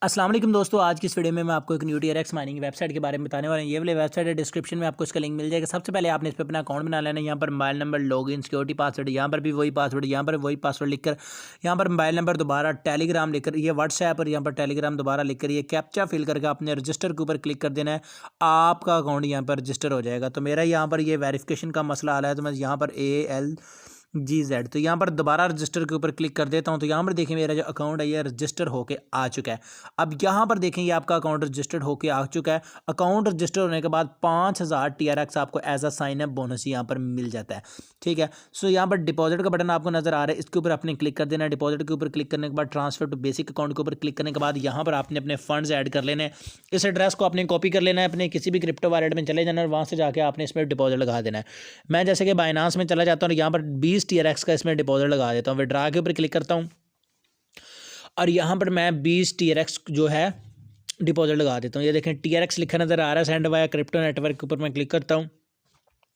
अस्सलाम वालेकुम दोस्तों, आज की इस वीडियो में मैं आपको एक न्यू टीआरएक्स माइनिंग की वेबसाइट के बारे में बताने वाला हूँ। ये वाली वेबसाइट है, डिस्क्रिप्शन में आपको इसका लिंक मिल जाएगा। सबसे पहले आपने इस पर अपना अकाउंट बना लेना है। यहाँ पर mobile number, login, security password, यहाँ पर भी वही पासवर्ड, यहाँ पर वही पासवर्ड लिखकर, यहाँ पर मोबाइल नंबर दोबारा, टेलीग्राम लिखकर, ये व्हाट्सएप और यहाँ पर टेलीग्राम दोबारा लिखकर, ये कैप्चा फिल करके आपने रजिस्टर के ऊपर क्लिक कर देना है। आपका अकाउंट यहाँ पर रजिस्टर हो जाएगा। तो मेरा यहाँ पर ये वेरिफिकेशन का मसला आ रहा है, तो मैं यहाँ पर ALGZ, तो यहाँ पर दोबारा रजिस्टर के ऊपर क्लिक कर देता हूँ। तो यहाँ पर देखिए मेरा जो अकाउंट है ये रजिस्टर होके आ चुका है। अब यहाँ पर देखें ये आपका अकाउंट रजिस्टर्ड होके आ चुका है। अकाउंट रजिस्टर होने के बाद 5000 TRX आपको as a sign up bonus यहाँ पर मिल जाता है। ठीक है, सो यहाँ पर डिपॉजिट का बटन आपको नजर आ रहा है, इसके ऊपर आपने क्लिक कर देना है। डिपॉजिट के ऊपर क्लिक करने के बाद ट्रांसफर टू बेसिक अकाउंट के ऊपर क्लिक करने के बाद यहाँ पर आपने अपने फंड्स ऐड कर लेने हैं। इस एड्रेस को आपने कॉपी कर लेना है, अपने किसी भी क्रिप्टो वॉलेट में चले जाना है और वहाँ से जाके आपने इसमें डिपॉजिट लगा देना है। मैं जैसे कि बाइनांस में चला जाता हूँ और यहाँ पर 20 TRX का इसमें डिपॉजिट लगा देता हूँ। विड्रा के ऊपर क्लिक करता हूँ और यहाँ पर मैं 20 TRX जो है डिपॉजिट लगा देता हूँ। ये देखें TRX लिखा नज़र आ रहा है। सेंड वाया क्रिप्टो नेटवर्क के ऊपर मैं क्लिक करता हूँ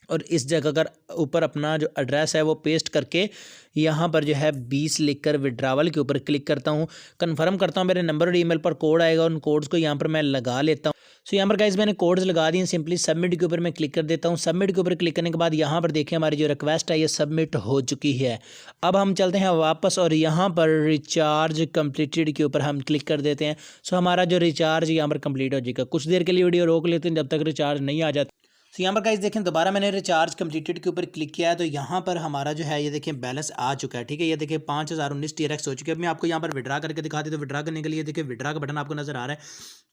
और इस जगह का ऊपर अपना जो एड्रेस है वो पेस्ट करके यहाँ पर जो है 20 लिखकर विड्रावल के ऊपर क्लिक करता हूँ। कंफर्म करता हूँ, मेरे नंबर और ईमेल पर कोड आएगा, उन कोड्स को यहाँ पर मैं लगा लेता हूँ। सो यहाँ पर गाइस मैंने कोड्स लगा दिए। सिंपली सबमिट के ऊपर मैं क्लिक कर देता हूँ। सबमिट के ऊपर क्लिक करने के बाद यहाँ पर देखिए हमारी जो रिक्वेस्ट है ये सबमिट हो चुकी है। अब हम चलते हैं वापस और यहाँ पर रिचार्ज कम्प्लीटेड के ऊपर हम क्लिक कर देते हैं। सो हमारा जो रिचार्ज यहाँ पर कंप्लीट हो जाएगा। कुछ देर के लिए वीडियो रोक लेते हैं जब तक रिचार्ज नहीं आ जाता। तो यहाँ पर गाइस देखें दोबारा मैंने रिचार्ज कंप्लीटेड के ऊपर क्लिक किया है, तो यहाँ पर हमारा जो है ये देखिए बैलेंस आ चुका है। ठीक है, ये देखिए 5019 TRX हो चुके हैं। अब मैं आपको यहाँ पर विड्रा करके दिखा दी। तो विड्रा करने के लिए देखिए विड्रा का बटन आपको नजर आ रहा है,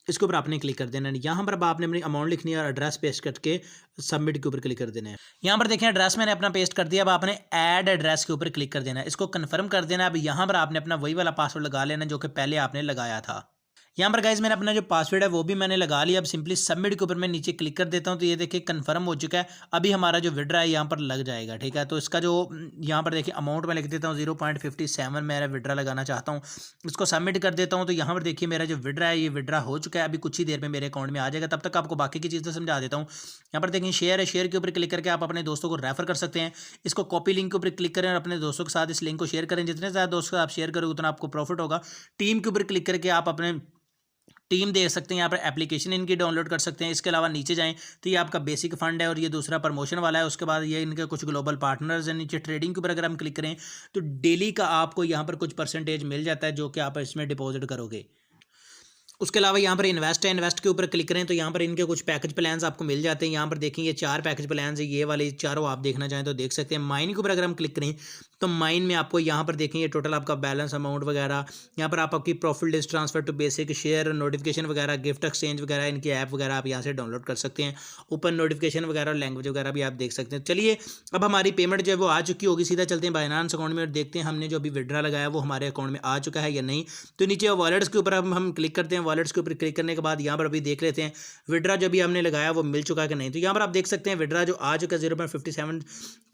इसके ऊपर आपने क्लिक कर देना है। यहाँ पर अब आपने अपनी अमाउंट लिखनी है और एड्रेस पेस्ट करके सबमिट के ऊपर क्लिक कर देना है। यहाँ पर देखें एड्रेस मैंने अपना पेस्ट कर दिया। अब आपने ऐड एड्रेस के ऊपर क्लिक कर देना है, इसको कन्फर्म कर देना है। अब यहाँ पर आपने अपना वही वाला पासवर्ड लगा लेना जो कि पहले आपने लगाया था। यहाँ पर गाइज मैंने अपना जो पासवर्ड है वो भी मैंने लगा लिया। अब सिंपली सबमिट के ऊपर मैं नीचे क्लिक कर देता हूँ, तो ये देखिए कंफर्म हो चुका है। अभी हमारा जो विड्रा है यहाँ पर लग जाएगा। ठीक है, तो इसका जो यहाँ पर देखिए अमाउंट मैं लिख देता हूँ 0.57 मेरा विड्रा लगाना चाहता हूँ। इसको सबमिट कर देता हूँ। तो यहाँ पर देखिए मेरा जो विड्रा है ये विड्रा हो चुका है। अभी कुछ ही देर में मेरे अकाउंट में आ जाएगा। तब तक आपको बाकी की चीज़ें समझा देता हूँ। यहाँ पर देखिए शेयर है, शेयर के ऊपर क्लिक करके आप अपने दोस्तों को रेफर कर सकते हैं। इसको कॉपी लिंक के ऊपर क्लिक करें और अपने दोस्तों के साथ इस लिंक को शेयर करें। जितने ज़्यादा दोस्तों आप शेयर करोगे उतना आपको प्रॉफिट होगा। टीम के ऊपर क्लिक करके आप अपने टीम देख सकते हैं। यहाँ पर एप्लीकेशन इनकी डाउनलोड कर सकते हैं। इसके अलावा नीचे जाएं तो ये आपका बेसिक फंड है और ये दूसरा प्रमोशन वाला है। उसके बाद ये इनके कुछ ग्लोबल पार्टनर्स हैं। नीचे ट्रेडिंग के ऊपर अगर हम क्लिक करें तो डेली का आपको यहाँ पर कुछ परसेंटेज मिल जाता है जो कि आप इसमें डिपॉजिट करोगे। उसके अलावा यहाँ पर इन्वेस्ट है, इन्वेस्ट के ऊपर क्लिक करें तो यहाँ पर इनके कुछ पैकेज प्लान्स आपको मिल जाते हैं। यहाँ पर देखें ये 4 पैकेज प्लान्स है, ये वाले चारों आप देखना चाहें तो देख सकते हैं। माइन के ऊपर अगर हम क्लिक करें तो माइन में आपको यहाँ पर देखें ये टोटल आपका बैलेंस अमाउंट वगैरह, यहाँ पर आप आपकी profit list, transfer to basic, share, notification वगैरह, गिफ्ट एक्सचेंज वगैरह, इनकी ऐप वगैरह आप यहाँ से डाउनलोड कर सकते हैं। ओपन नोटिफिकेशन वगैरह, लैंग्वेज वगैरह भी आप देख सकते हैं। चलिए अब हमारी पेमेंट जो है वो आ चुकी होगी। सीधा चलते हैं बाइनांस अकाउंट में और देखते हैं हमने जो अभी विड्रा लगाया वो हमारे अकाउंट में आ चुका है या नहीं। तो नीचे वॉलेट्स के ऊपर हम क्लिक करते हैं। वॉलेट्स के ऊपर क्लिक करने के बाद यहाँ पर अभी देख लेते हैं विड्रा जो भी हमने लगाया वो मिल चुका है कि नहीं। तो यहाँ पर आप देख सकते हैं विड्रा जो आ चुका है 0.57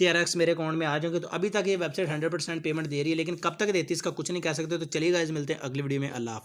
TRX मेरे अकाउंट में आ जाएंगे। तो अभी तक ये वेबसाइट 100% पेमेंट दे रही है, लेकिन कब तक देती है इसका कुछ नहीं कह सकते। तो चलिए गाइस मिलते हैं अगली वीडियो में। अल्लाह हाफिज़।